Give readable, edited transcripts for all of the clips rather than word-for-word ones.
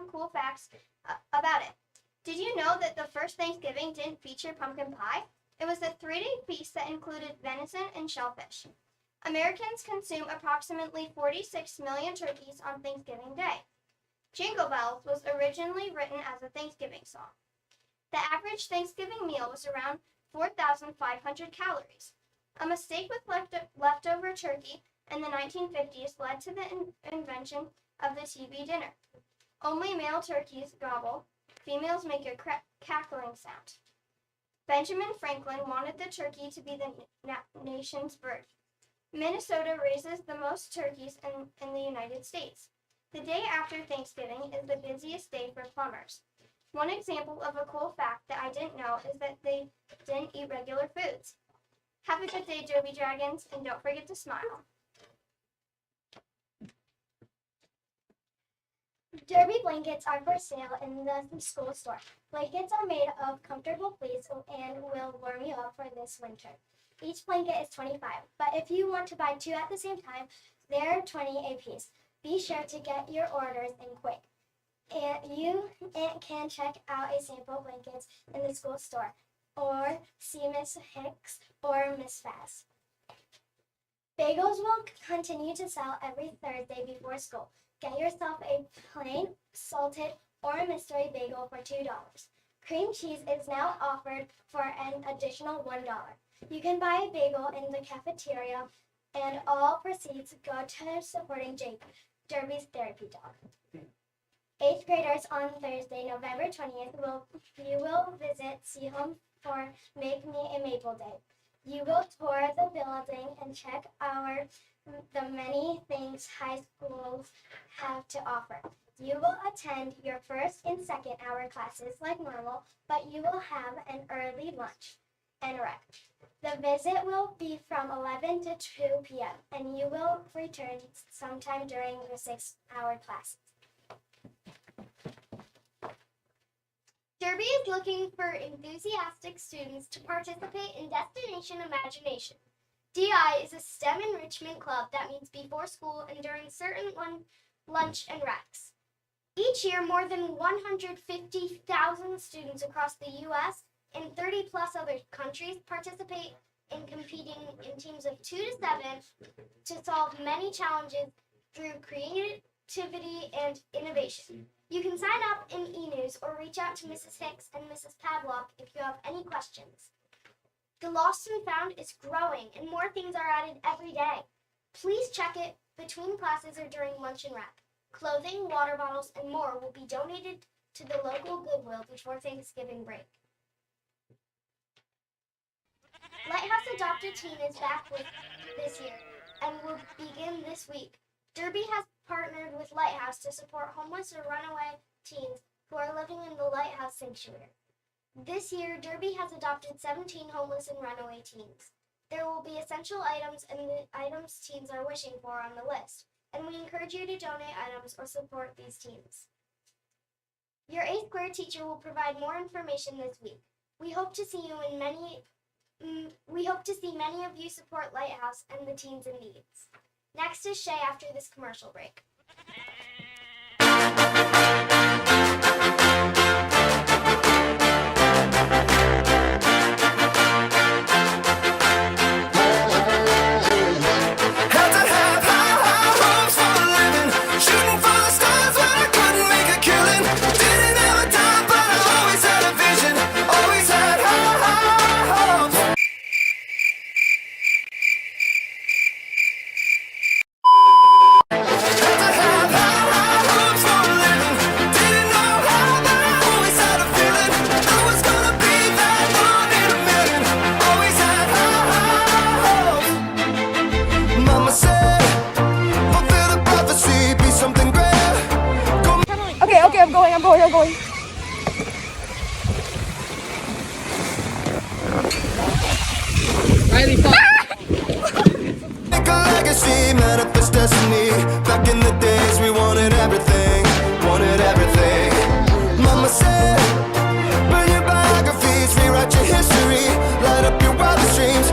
some cool facts about it. Did you know that the first Thanksgiving didn't feature pumpkin pie? It was a 3-day feast that included venison and shellfish. Americans consume approximately 46 million turkeys on Thanksgiving Day. Jingle Bells was originally written as a Thanksgiving song. The average Thanksgiving meal was around 4,500 calories. A mistake with leftover turkey in the 1950s led to the invention of the TV dinner. Only male turkeys gobble. Females make a cackling sound. Benjamin Franklin wanted the turkey to be the nation's bird. Minnesota raises the most turkeys in the United States. The day after Thanksgiving is the busiest day for plumbers. One example of a cool fact that I didn't know is that they didn't eat regular foods. Have a good day, Derby Dragons, and don't forget to smile. Derby blankets are for sale in the school store. Blankets are made of comfortable fleece and will warm you up for this winter. Each blanket is $25, but if you want to buy 2 at the same time, they're $20 a piece. Be sure to get your orders in quick. And you can check out a sample blankets in the school store or see Miss Hicks or Miss Fass. Bagels will continue to sell every Thursday before school. Get yourself a plain, salted, or a mystery bagel for $2. Cream cheese is now offered for an additional $1. You can buy a bagel in the cafeteria, and all proceeds go to supporting Jake, Derby's therapy dog. 8th graders on Thursday, November 20th, you will visit Seahome for Make Me a Maple Day. You will tour the building and check the many things high schools have to offer. You will attend your first and second hour classes like normal, but you will have an early lunch and rec. The visit will be from 11 to 2 p.m. and you will return sometime during your 6-hour classes. Derby is looking for enthusiastic students to participate in Destination Imagination. DI is a STEM enrichment club that meets before school and during certain lunch and recs. Each year, more than 150,000 students across the U.S. and 30-plus other countries participate in competing in teams of 2 to 7 to solve many challenges through creativity and innovation. You can sign up in e-news or reach out to Mrs. Hicks and Mrs. Pavlok if you have any questions. The Lost and Found is growing and more things are added every day. Please check it between classes or during lunch and rec. Clothing, water bottles, and more will be donated to the local Goodwill before Thanksgiving break. Lighthouse Adopt a Teen is back this year and will begin this week. Derby has partnered with Lighthouse to support homeless or runaway teens who are living in the Lighthouse Sanctuary. This year, Derby has adopted 17 homeless and runaway teens. There will be essential items and the items teens are wishing for on the list, and we encourage you to donate items or support these teens. Your 8th grade teacher will provide more information this week. We hope to see many of you support Lighthouse and the teens in need. Next is Shay after this commercial break. I'm going. Riley, Make a legacy, manifest destiny. Back in the days, we wanted everything. Mama said, burn your biographies, rewrite your history, light up your wildest dreams.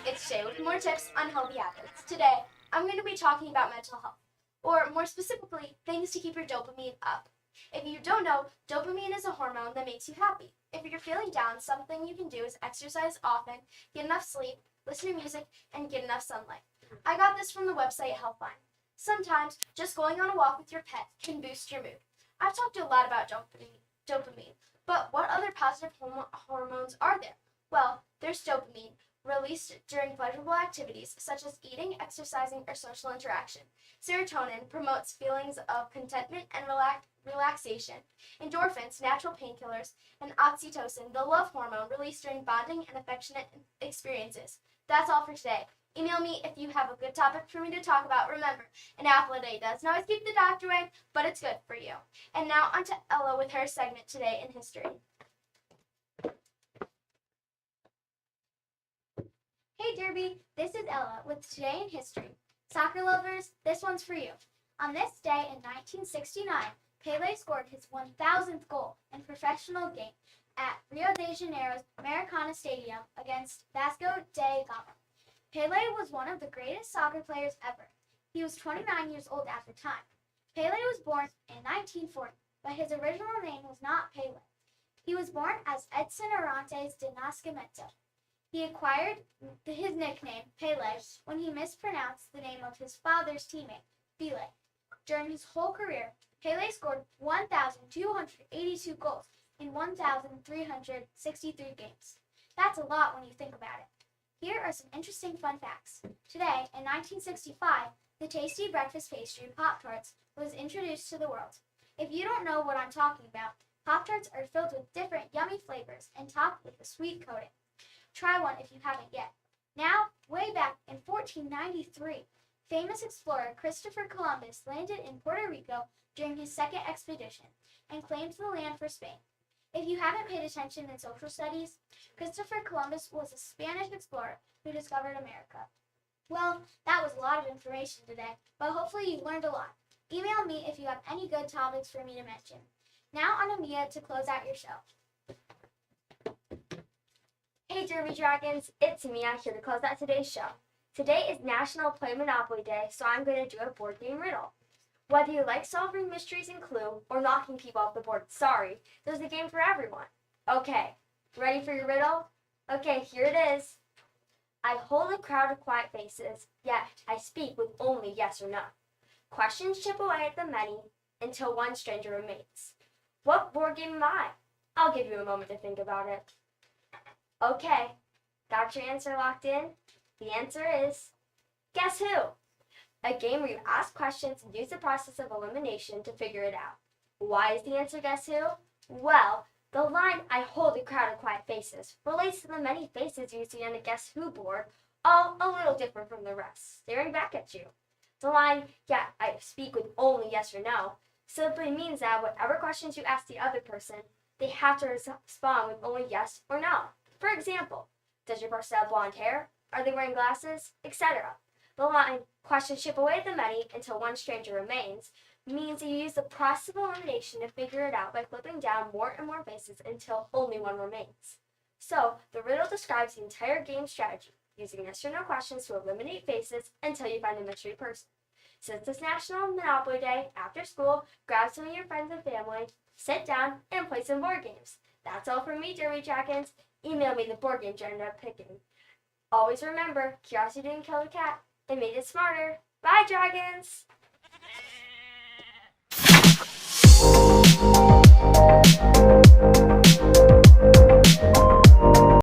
It's Shay with more tips on healthy habits. Today, I'm going to be talking about mental health. or more specifically, things to keep your dopamine up. If you don't know, dopamine is a hormone that makes you happy. If you're feeling down, something you can do is exercise often, get enough sleep, listen to music, and get enough sunlight. I got this from the website Healthline. Sometimes just going on a walk with your pet can boost your mood. I've talked a lot about dopamine, but what other positive hormones are there? Well, there's dopamine, released during pleasurable activities such as eating, exercising, or social interaction. Serotonin promotes feelings of contentment and relaxation. Endorphins, natural painkillers, and oxytocin, the love hormone, released during bonding and affectionate experiences. That's all for today. Email me if you have a good topic for me to talk about. Remember, an apple a day doesn't always keep the doctor away, but it's good for you. And now on to Ella with her segment Today in History. Hey Derby, this is Ella with Today in History. Soccer lovers, this one's for you. On this day in 1969, Pelé scored his 1,000th goal in professional game at Rio de Janeiro's Maracana Stadium against Vasco da Gama. Pelé was one of the greatest soccer players ever. He was 29 years old at the time. Pelé was born in 1940, but his original name was not Pelé. He was born as Edson Arantes de Nascimento. He acquired his nickname, Pelé, when he mispronounced the name of his father's teammate, Pelé. During his whole career, Pelé scored 1,282 goals in 1,363 games. That's a lot when you think about it. Here are some interesting fun facts. Today, in 1965, the tasty breakfast pastry Pop-Tarts was introduced to the world. If you don't know what I'm talking about, Pop-Tarts are filled with different yummy flavors and topped with a sweet coating. Try one if you haven't yet. Now, way back in 1493, famous explorer Christopher Columbus landed in Puerto Rico during his second expedition and claimed the land for Spain. If you haven't paid attention in social studies, Christopher Columbus was a Spanish explorer who discovered America. Well, that was a lot of information today, but hopefully you learned a lot. Email me if you have any good topics for me to mention. Now on to Mia to close out your show. Hey Derby Dragons, it's Mia here to close out today's show. Today is National Play Monopoly Day, so I'm going to do a board game riddle. Whether you like solving mysteries and Clue or knocking people off the board, sorry, there's a game for everyone. Okay, ready for your riddle? Okay, here it is. I hold a crowd of quiet faces, yet I speak with only yes or no. Questions chip away at the many until one stranger remains. What board game am I? I'll give you a moment to think about it. Okay, got your answer locked in? The answer is Guess Who? A game where you ask questions and use the process of elimination to figure it out. Why is the answer Guess Who? Well, the line I hold a crowd of quiet faces relates to the many faces you see on a Guess Who board, all a little different from the rest, staring back at you. The line, yeah, I speak with only yes or no, simply means that whatever questions you ask the other person, they have to respond with only yes or no. For example, does your person have blonde hair? Are they wearing glasses? Etc. The line, questions chip away at the many until one stranger remains, means that you use the process of elimination to figure it out by flipping down more and more faces until only one remains. So, the riddle describes the entire game strategy, using yes or no questions to eliminate faces until you find a mystery person. Since it's National Monopoly Day, after school, grab some of your friends and family, sit down, and play some board games. That's all from me, Derby Dragons. Email me the board games you ended up picking. Always remember, curiosity didn't kill the cat. It made it smarter. Bye, Dragons!